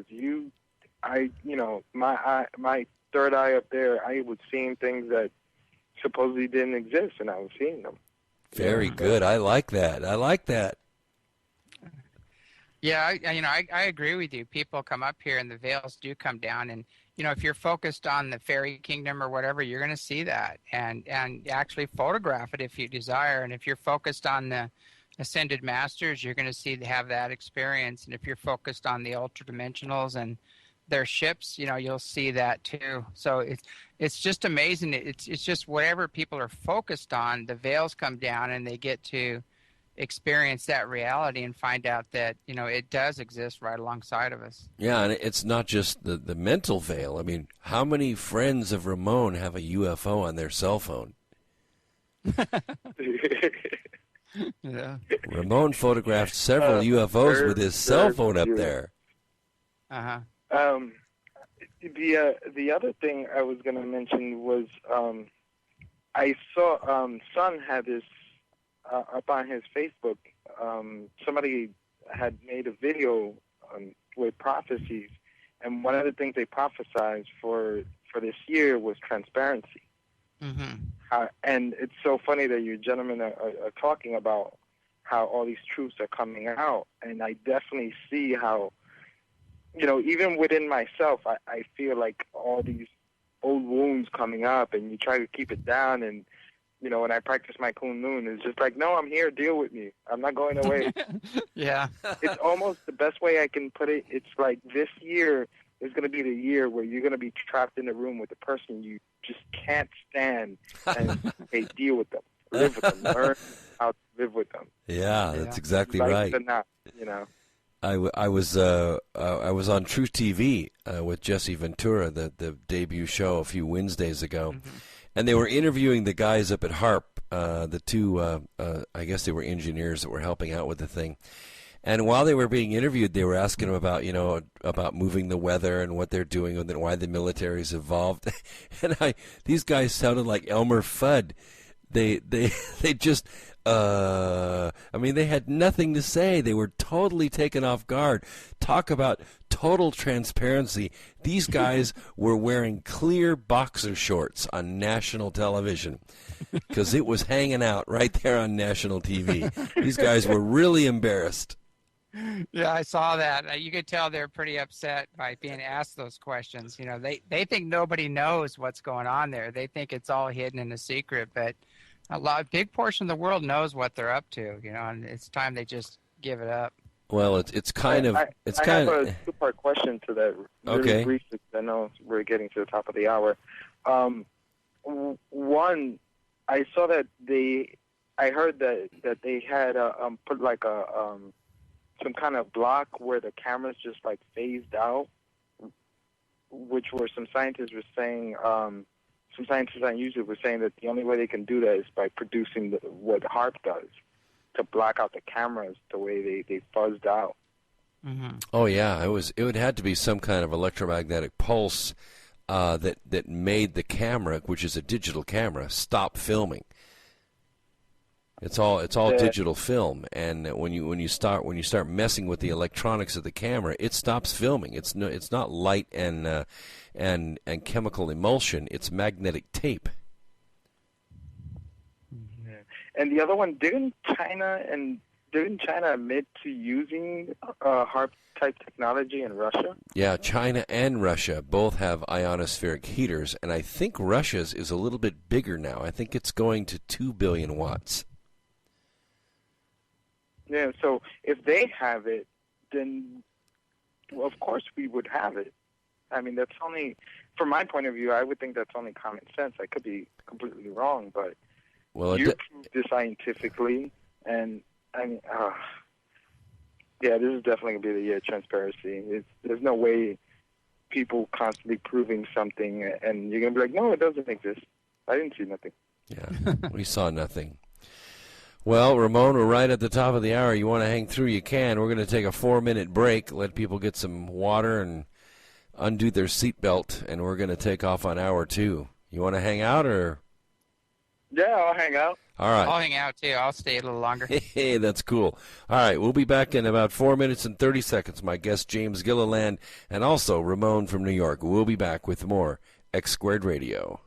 because my third eye up there, I was seeing things that supposedly didn't exist, and I was seeing them. Very good. I like that. Yeah, I agree with you. People come up here and the veils do come down, and if you're focused on the fairy kingdom or whatever, you're going to see that and actually photograph it if you desire. And if you're focused on the ascended masters, you're going to have that experience. And if you're focused on the ultra-dimensionals and their ships, you'll see that too. So it's just amazing. It's just whatever people are focused on, the veils come down and they get to experience that reality and find out that it does exist right alongside of us. Yeah, and it's not just the mental veil. I mean, how many friends of Ramon have a UFO on their cell phone? Yeah. Ramon photographed several UFOs with his cell phone up there. Uh-huh. The other thing I was going to mention was I saw Son had this up on his Facebook. Somebody had made a video with prophecies, and one of the things they prophesied for this year was transparency. Mm-hmm. And it's so funny that you gentlemen are talking about how all these truths are coming out, and I definitely see how, even within myself, I feel like all these old wounds coming up, and you try to keep it down, and when I practice my Kunlun, it's just like, no, I'm here, deal with me. I'm not going away. Yeah. It's almost the best way I can put it. It's like this year is going to be the year where you're going to be trapped in a room with a person you just can't stand, and hey, deal with them, live with them, learn how to live with them. Yeah, that's exactly like right. It or not, I was on True TV with Jesse Ventura, the debut show a few Wednesdays ago, and they were interviewing the guys up at HARP, the two, I guess they were engineers that were helping out with the thing. And while they were being interviewed, they were asking them about, about moving the weather and what they're doing and then why the military's evolved. And these guys sounded like Elmer Fudd. They just, they had nothing to say. They were totally taken off guard. Talk about total transparency. These guys were wearing clear boxer shorts on national television because it was hanging out right there on national TV. These guys were really embarrassed. Yeah, I saw that. You could tell they're pretty upset by being asked those questions. They think nobody knows what's going on there. They think it's all hidden in a secret, but big portion of the world knows what they're up to, and it's time they just give it up. Well, it's kind of I have a two-part question to that. Really briefly, I know we're getting to the top of the hour. One, I saw that I heard that they had put like some kind of block where the cameras just like phased out, which were some scientists were saying. Some scientists on YouTube were saying that the only way they can do that is by producing what HARP does to block out the cameras the way they fuzzed out. Mm-hmm. Oh yeah, it would have to be some kind of electromagnetic pulse that made the camera, which is a digital camera, stop filming. It's all digital film, and when you start messing with the electronics of the camera, it stops filming. It's not light and chemical emulsion. It's magnetic tape. Yeah. And the other one, didn't China admit to using HARP type technology in Russia? Yeah, China and Russia both have ionospheric heaters, and I think Russia's is a little bit bigger now. I think it's going to 2 billion watts. Yeah, so if they have it, then, well, of course we would have it. I mean, that's only, from my point of view, I would think that's only common sense. I could be completely wrong, but you proved it scientifically, and I mean, yeah, this is definitely going to be the year of transparency. There's no way people constantly proving something, and you're going to be like, no, it doesn't exist. I didn't see nothing. Yeah, we saw nothing. Well, Ramon, we're right at the top of the hour. You want to hang through, you can. We're going to take a 4-minute break, let people get some water and undo their seatbelt, and we're going to take off on hour 2. You want to hang out, or? Yeah, I'll hang out. All right. I'll hang out too. I'll stay a little longer. Hey, that's cool. All right, we'll be back in about 4 minutes and 30 seconds. My guest, James Gilliland, and also Ramon from New York. We'll be back with more X Squared Radio.